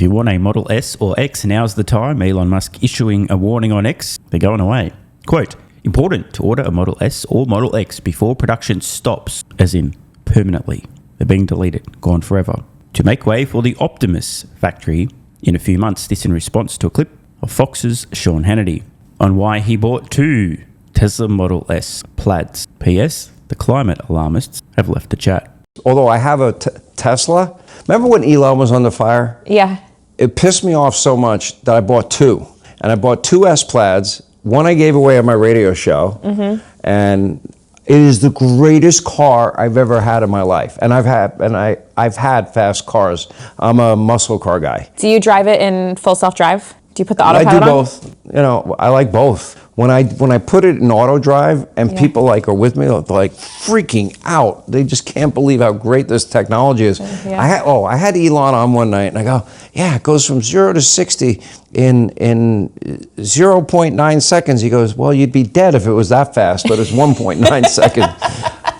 If you want a Model S or X, now's the time. Elon Musk issuing a warning on X. They're going away. Quote, important to order a Model S or Model X before production stops, as in permanently. They're being deleted, gone forever. To make way for the Optimus factory in a few months. This in response to a clip of Fox's Sean Hannity on why he bought 2 Tesla Model S Plaids. P.S. The climate alarmists have left the chat. Although I have a Tesla, remember when Elon was under fire? Yeah. It pissed me off so much that I bought 2. And I bought 2 S Plaids. One I gave away on my radio show. Mm-hmm. And it is the greatest car I've ever had in my life. And I've had fast cars. I'm a muscle car guy. Do you drive it in full self-drive? Do you put the autopilot on? I do both. You know, I like both. When I put it in auto drive and people like are with me, they're like freaking out. They just can't believe how great this technology is. Yeah. I had Elon on one night and I go, yeah, it goes from 0 to 60 in 0.9 seconds. He goes, well, you'd be dead if it was that fast, but it's 1.9 seconds.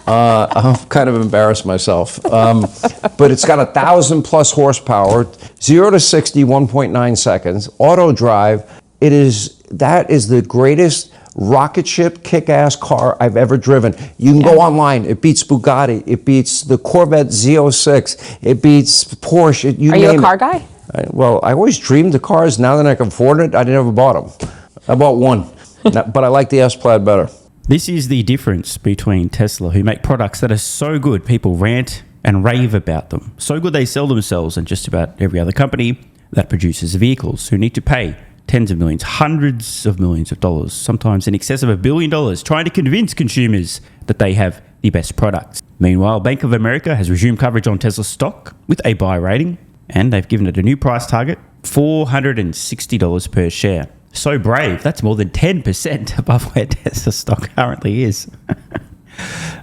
I'm kind of embarrassed myself. But it's got 1,000 plus horsepower, 0 to 60, 1.9 seconds, auto drive. That is the greatest rocket ship kick-ass car I've ever driven. You can go online. It beats Bugatti. It beats the Corvette Z06. It beats Porsche. Are you a car guy? Well, I always dreamed of cars. Now that I can afford it, I never bought them. I bought one, but I like the S-Plaid better. This is the difference between Tesla, who make products that are so good people rant and rave about them. So good they sell themselves, and just about every other company that produces vehicles who need to pay tens of millions, hundreds of millions of dollars, sometimes in excess of $1 billion, trying to convince consumers that they have the best products. Meanwhile, Bank of America has resumed coverage on Tesla stock with a buy rating, and they've given it a new price target, $460 per share. So brave, that's more than 10% above where Tesla stock currently is.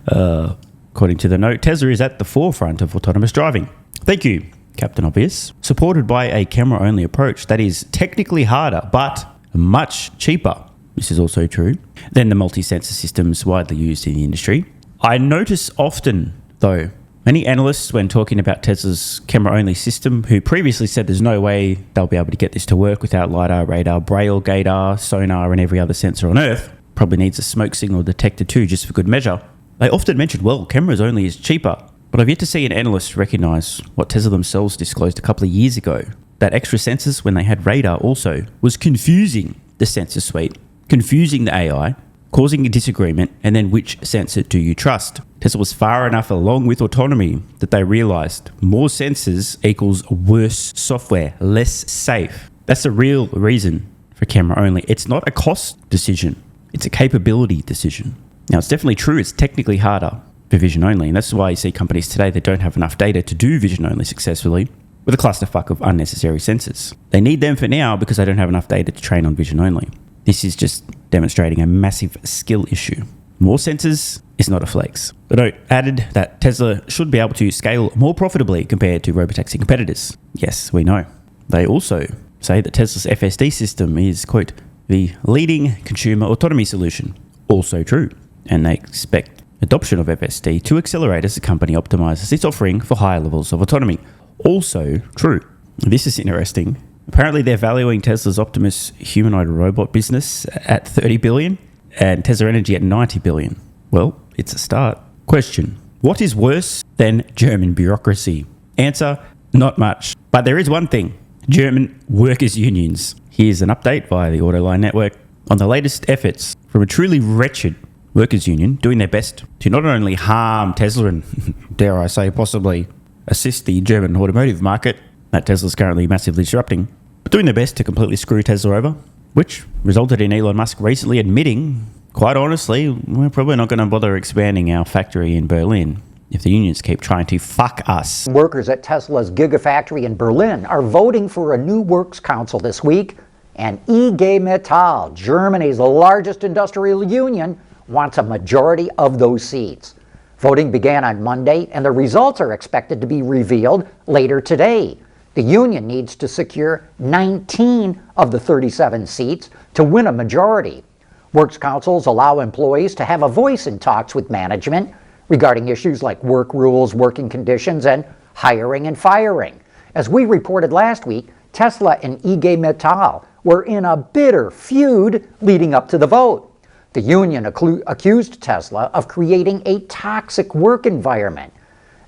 According to the note, Tesla is at the forefront of autonomous driving. Thank you, Captain Obvious. Supported by a camera-only approach that is technically harder, but much cheaper. This is also true than the multi-sensor systems widely used in the industry. I notice often, though, many analysts, when talking about Tesla's camera-only system, who previously said there's no way they'll be able to get this to work without LiDAR, radar, braille, gaydar, sonar, and every other sensor on Earth, probably needs a smoke signal detector too, just for good measure. They often mention, well, cameras only is cheaper. But I've yet to see an analyst recognise what Tesla themselves disclosed a couple of years ago, that extra sensors when they had radar also was confusing the sensor suite, confusing the AI, causing a disagreement, and then which sensor do you trust? Tesla was far enough along with autonomy that they realised more sensors equals worse software, less safe. That's the real reason for camera only. It's not a cost decision, it's a capability decision. Now, it's definitely true, it's technically harder for vision only, and that's why you see companies today that don't have enough data to do vision only successfully with a clusterfuck of unnecessary sensors. They need them for now because they don't have enough data to train on vision only. This is just demonstrating a massive skill issue. More sensors is not a flex. The note added that Tesla should be able to scale more profitably compared to Robotaxi competitors. Yes, we know. They also say that Tesla's FSD system is, quote, the leading consumer autonomy solution. Also true. And they expect adoption of FSD to accelerate as the company optimizes its offering for higher levels of autonomy. Also true. This is interesting. Apparently they're valuing Tesla's Optimus humanoid robot business at $30 billion and Tesla Energy at $90 billion. Well, it's a start. Question: what is worse than German bureaucracy? Answer: not much. But there is one thing: German workers' unions. Here's an update via the Autoline network on the latest efforts from a truly wretched workers' union doing their best to not only harm Tesla and, dare I say, possibly assist the German automotive market that Tesla's currently massively disrupting, but doing their best to completely screw Tesla over, which resulted in Elon Musk recently admitting, quite honestly, we're probably not going to bother expanding our factory in Berlin if the unions keep trying to fuck us. Workers at Tesla's Giga factory in Berlin are voting for a new works council this week, and IG Metall, Germany's largest industrial union, wants a majority of those seats. Voting began on Monday, and the results are expected to be revealed later today. The union needs to secure 19 of the 37 seats to win a majority. Works councils allow employees to have a voice in talks with management regarding issues like work rules, working conditions, and hiring and firing. As we reported last week, Tesla and IG Metall were in a bitter feud leading up to the vote. The union accused Tesla of creating a toxic work environment.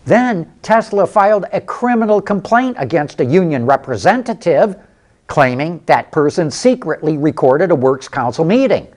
Then Tesla filed a criminal complaint against a union representative, claiming that person secretly recorded a works council meeting.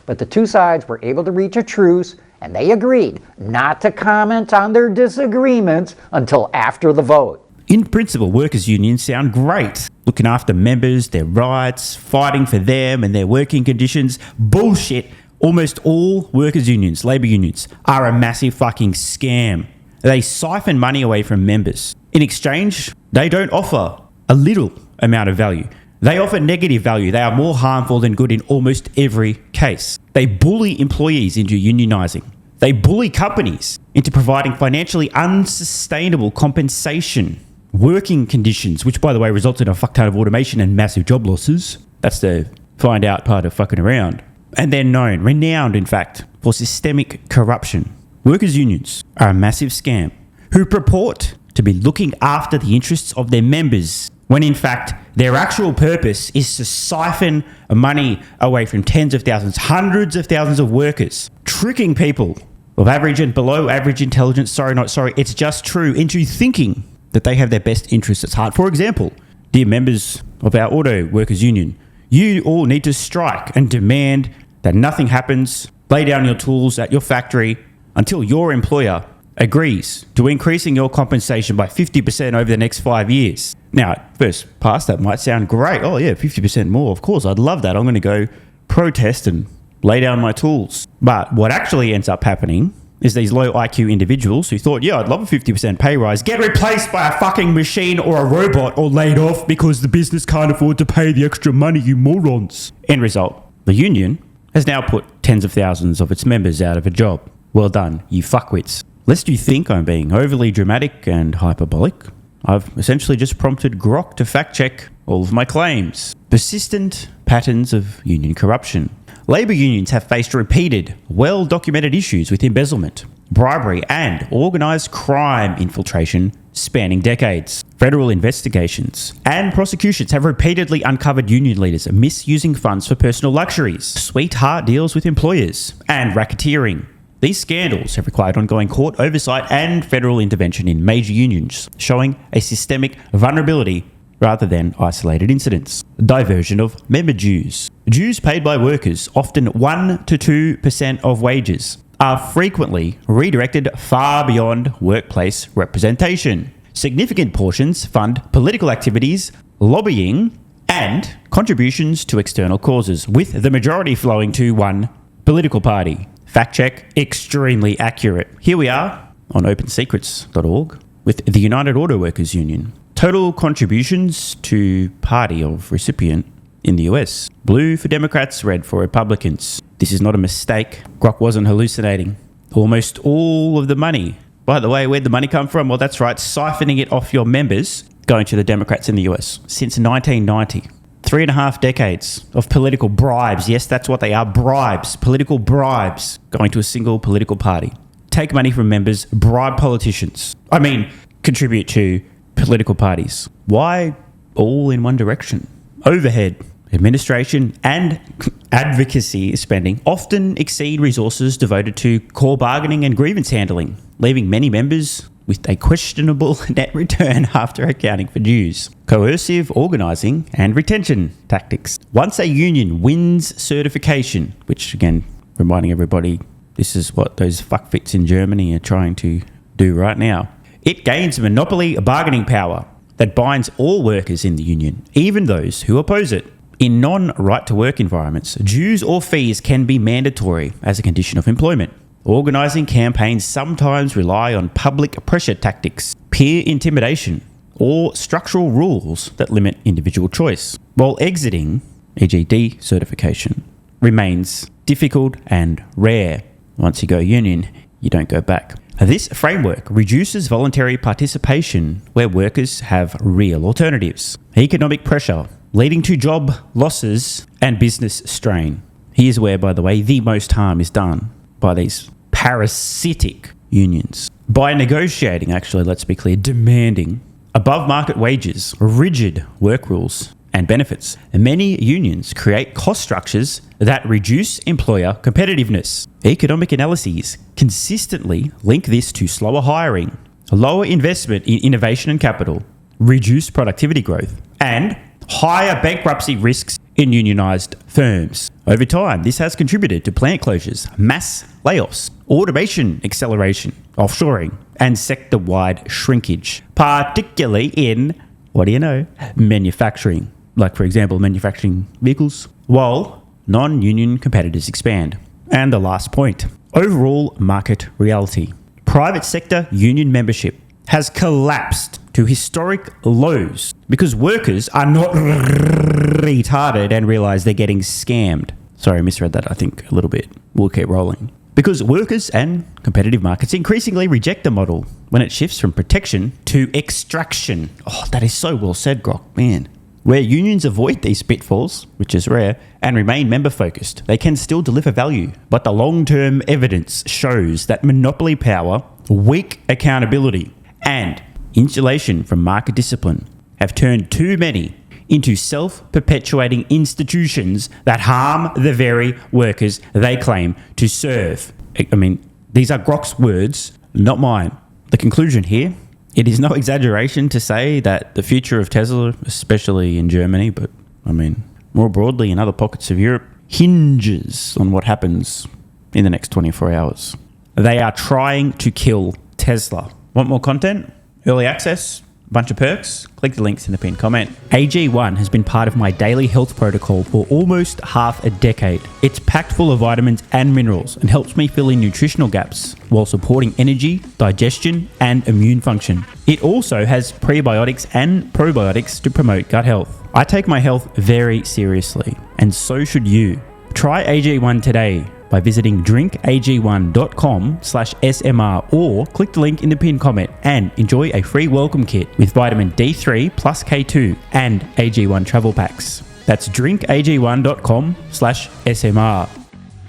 But the two sides were able to reach a truce, and they agreed not to comment on their disagreements until after the vote. In principle, workers' unions sound great. Looking after members, their rights, fighting for them and their working conditions. Bullshit. Almost all workers' unions, labour unions, are a massive fucking scam. They siphon money away from members. In exchange, they don't offer a little amount of value. They offer negative value. They are more harmful than good in almost every case. They bully employees into unionising. They bully companies into providing financially unsustainable compensation, working conditions, which, by the way, results in a fuck ton of automation and massive job losses. That's the find out part of fucking around. And they're known, renowned, in fact, for systemic corruption. Workers' unions are a massive scam who purport to be looking after the interests of their members, when in fact their actual purpose is to siphon money away from tens of thousands, hundreds of thousands of workers, tricking people of average and below average intelligence, it's just true, into thinking that they have their best interests at heart. For example, dear members of our auto workers union, you all need to strike and demand that nothing happens, lay down your tools at your factory until your employer agrees to increasing your compensation by 50% over the next 5 years. Now, at first pass, that might sound great. Oh yeah, 50% more. Of course, I'd love that. I'm going to go protest and lay down my tools. But what actually ends up happening is these low IQ individuals who thought, yeah, I'd love a 50% pay rise, get replaced by a fucking machine or a robot or laid off because the business can't afford to pay the extra money, you morons. End result, the union has now put tens of thousands of its members out of a job. Well done, you fuckwits. Lest you think I'm being overly dramatic and hyperbolic, I've essentially just prompted Grok to fact check all of my claims. Persistent patterns of union corruption. Labour unions have faced repeated, well-documented issues with embezzlement, bribery and organised crime infiltration spanning decades. Federal investigations and prosecutions have repeatedly uncovered union leaders misusing funds for personal luxuries, sweetheart deals with employers, and racketeering. These scandals have required ongoing court oversight and federal intervention in major unions, showing a systemic vulnerability rather than isolated incidents. Diversion of member dues. Dues paid by workers, often 1 to 2% of wages, are frequently redirected far beyond workplace representation. Significant portions fund political activities, lobbying, and contributions to external causes, with the majority flowing to one political party. Fact check, extremely accurate. Here we are on opensecrets.org with the United Auto Workers Union. Total contributions to party of recipient in the US. Blue for Democrats, red for Republicans. This is not a mistake. Grok wasn't hallucinating. Almost all of the money. By the way, where'd the money come from? Well, that's right, siphoning it off your members, going to the Democrats in the US since 1990. 3.5 decades of political bribes. Yes, that's what they are, bribes. Political bribes going to a single political party. Take money from members, bribe politicians. Contribute to political parties. Why all in one direction? Overhead, administration, and advocacy spending often exceed resources devoted to core bargaining and grievance handling, leaving many members with a questionable net return after accounting for dues. Coercive organising and retention tactics. Once a union wins certification, which again, reminding everybody, this is what those fuckfits in Germany are trying to do right now. It gains monopoly bargaining power that binds all workers in the union, even those who oppose it. In non-right-to-work environments, dues or fees can be mandatory as a condition of employment. Organising campaigns sometimes rely on public pressure tactics, peer intimidation, or structural rules that limit individual choice, while exiting, e.g. decertification, remains difficult and rare. Once you go union, you don't go back. This framework reduces voluntary participation where workers have real alternatives. Economic pressure, leading to job losses and business strain. Here's where, by the way, the most harm is done by these parasitic unions. By negotiating, actually, let's be clear, demanding above market wages, rigid work rules, and benefits. Many unions create cost structures that reduce employer competitiveness. Economic analyses consistently link this to slower hiring, lower investment in innovation and capital, reduced productivity growth, and higher bankruptcy risks in unionized firms. Over time, this has contributed to plant closures, mass layoffs, automation acceleration, offshoring, and sector-wide shrinkage, particularly in, manufacturing. Like, for example, manufacturing vehicles, while non-union competitors expand. And the last point, overall market reality. Private sector union membership has collapsed to historic lows because workers are not retarded and realize they're getting scammed. Sorry, I misread that, I think, a little bit. We'll keep rolling. Because workers and competitive markets increasingly reject the model when it shifts from protection to extraction. Oh, that is so well said, Grok, man. Where unions avoid these pitfalls, which is rare, and remain member-focused, they can still deliver value. But the long-term evidence shows that monopoly power, weak accountability, and insulation from market discipline have turned too many into self-perpetuating institutions that harm the very workers they claim to serve. I mean, these are Grok's words, not mine. The conclusion here: it is no exaggeration to say that the future of Tesla, especially in Germany, but I mean, more broadly in other pockets of Europe, hinges on what happens in the next 24 hours. They are trying to kill Tesla. Want more content? Early access? Bunch of perks? Click the links in the pinned comment. AG1 has been part of my daily health protocol for almost half a decade. It's packed full of vitamins and minerals and helps me fill in nutritional gaps while supporting energy, digestion, and immune function. It also has prebiotics and probiotics to promote gut health. I take my health very seriously, and so should you. Try AG1 today by visiting drinkag1.com/SMR or click the link in the pinned comment and enjoy a free welcome kit with vitamin D3 plus K2 and AG1 travel packs. That's drinkag1.com/SMR.